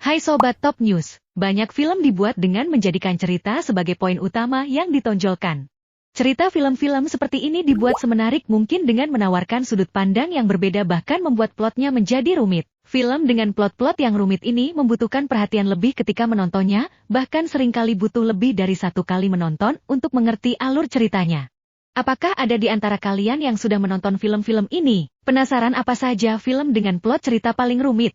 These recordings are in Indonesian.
Hai Sobat Top News, banyak film dibuat dengan menjadikan cerita sebagai poin utama yang ditonjolkan. Cerita film-film seperti ini dibuat semenarik mungkin dengan menawarkan sudut pandang yang berbeda bahkan membuat plotnya menjadi rumit. Film dengan plot-plot yang rumit ini membutuhkan perhatian lebih ketika menontonnya, bahkan seringkali butuh lebih dari satu kali menonton untuk mengerti alur ceritanya. Apakah ada di antara kalian yang sudah menonton film-film ini? Penasaran apa saja film dengan plot cerita paling rumit?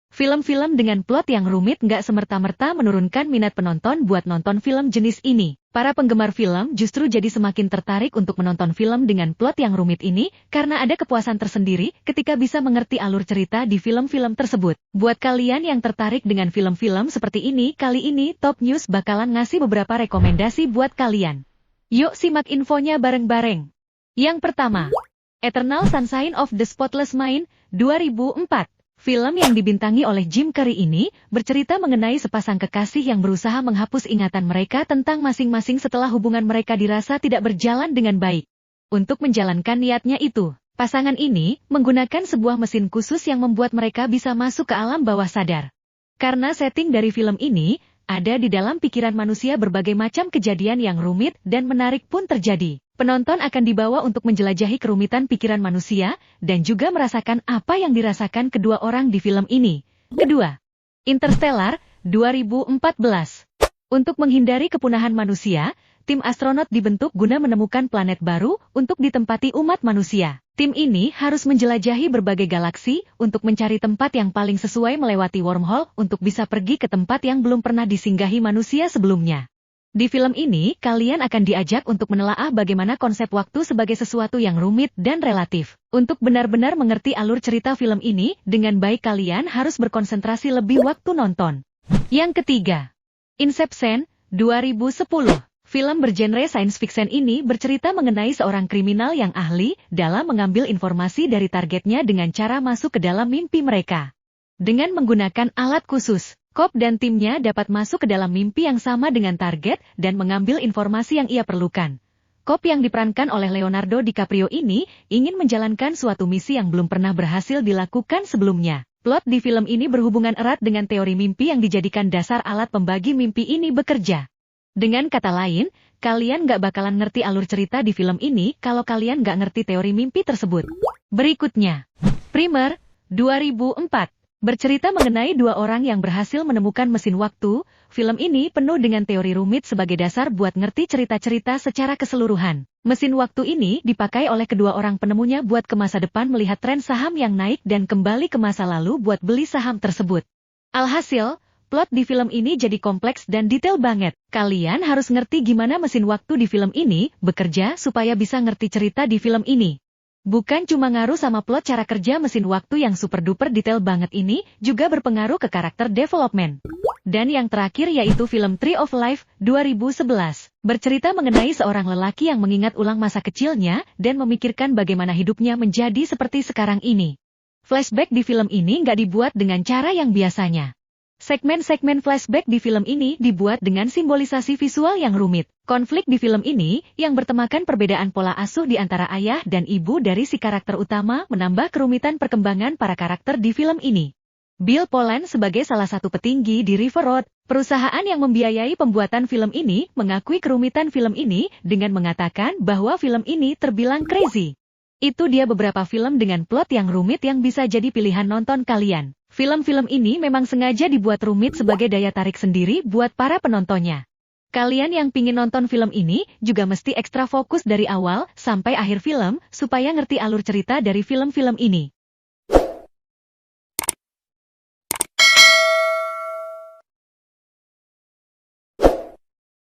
Film-film dengan plot yang rumit nggak semerta-merta menurunkan minat penonton buat nonton film jenis ini. Para penggemar film justru jadi semakin tertarik untuk menonton film dengan plot yang rumit ini, karena ada kepuasan tersendiri ketika bisa mengerti alur cerita di film-film tersebut. Buat kalian yang tertarik dengan film-film seperti ini, kali ini Top News bakalan ngasih beberapa rekomendasi buat kalian. Yuk simak infonya bareng-bareng. Yang pertama, Eternal Sunshine of the Spotless Mind, 2004. Film yang dibintangi oleh Jim Carrey ini bercerita mengenai sepasang kekasih yang berusaha menghapus ingatan mereka tentang masing-masing setelah hubungan mereka dirasa tidak berjalan dengan baik. Untuk menjalankan niatnya itu, pasangan ini menggunakan sebuah mesin khusus yang membuat mereka bisa masuk ke alam bawah sadar. Karena setting dari film ini, ada di dalam pikiran manusia berbagai macam kejadian yang rumit dan menarik pun terjadi. Penonton akan dibawa untuk menjelajahi kerumitan pikiran manusia, dan juga merasakan apa yang dirasakan kedua orang di film ini. Kedua, Interstellar, 2014. Untuk menghindari kepunahan manusia, tim astronot dibentuk guna menemukan planet baru untuk ditempati umat manusia. Tim ini harus menjelajahi berbagai galaksi untuk mencari tempat yang paling sesuai melewati wormhole untuk bisa pergi ke tempat yang belum pernah disinggahi manusia sebelumnya. Di film ini, kalian akan diajak untuk menelaah bagaimana konsep waktu sebagai sesuatu yang rumit dan relatif. Untuk benar-benar mengerti alur cerita film ini, dengan baik kalian harus berkonsentrasi lebih waktu nonton. Yang ketiga, Inception, 2010. Film bergenre science fiction ini bercerita mengenai seorang kriminal yang ahli dalam mengambil informasi dari targetnya dengan cara masuk ke dalam mimpi mereka. Dengan menggunakan alat khusus, Cobb dan timnya dapat masuk ke dalam mimpi yang sama dengan target dan mengambil informasi yang ia perlukan. Cobb yang diperankan oleh Leonardo DiCaprio ini ingin menjalankan suatu misi yang belum pernah berhasil dilakukan sebelumnya. Plot di film ini berhubungan erat dengan teori mimpi yang dijadikan dasar alat pembagi mimpi ini bekerja. Dengan kata lain, kalian nggak bakalan ngerti alur cerita di film ini kalau kalian nggak ngerti teori mimpi tersebut. Berikutnya, Primer, 2004. Bercerita mengenai dua orang yang berhasil menemukan mesin waktu, film ini penuh dengan teori rumit sebagai dasar buat ngerti cerita-cerita secara keseluruhan. Mesin waktu ini dipakai oleh kedua orang penemunya buat ke masa depan melihat tren saham yang naik dan kembali ke masa lalu buat beli saham tersebut. Alhasil, plot di film ini jadi kompleks dan detail banget. Kalian harus ngerti gimana mesin waktu di film ini bekerja supaya bisa ngerti cerita di film ini. Bukan cuma ngaruh sama plot, cara kerja mesin waktu yang super duper detail banget ini juga berpengaruh ke karakter development. Dan yang terakhir yaitu film Tree of Life, 2011. Bercerita mengenai seorang lelaki yang mengingat ulang masa kecilnya dan memikirkan bagaimana hidupnya menjadi seperti sekarang ini. Flashback di film ini nggak dibuat dengan cara yang biasanya. Segmen-segmen flashback di film ini dibuat dengan simbolisasi visual yang rumit. Konflik di film ini, yang bertemakan perbedaan pola asuh di antara ayah dan ibu dari si karakter utama, menambah kerumitan perkembangan para karakter di film ini. Bill Poland sebagai salah satu petinggi di River Road, perusahaan yang membiayai pembuatan film ini, mengakui kerumitan film ini dengan mengatakan bahwa film ini terbilang crazy. Itu dia beberapa film dengan plot yang rumit yang bisa jadi pilihan nonton kalian. Film-film ini memang sengaja dibuat rumit sebagai daya tarik sendiri buat para penontonnya. Kalian yang pingin nonton film ini juga mesti ekstra fokus dari awal sampai akhir film supaya ngerti alur cerita dari film-film ini.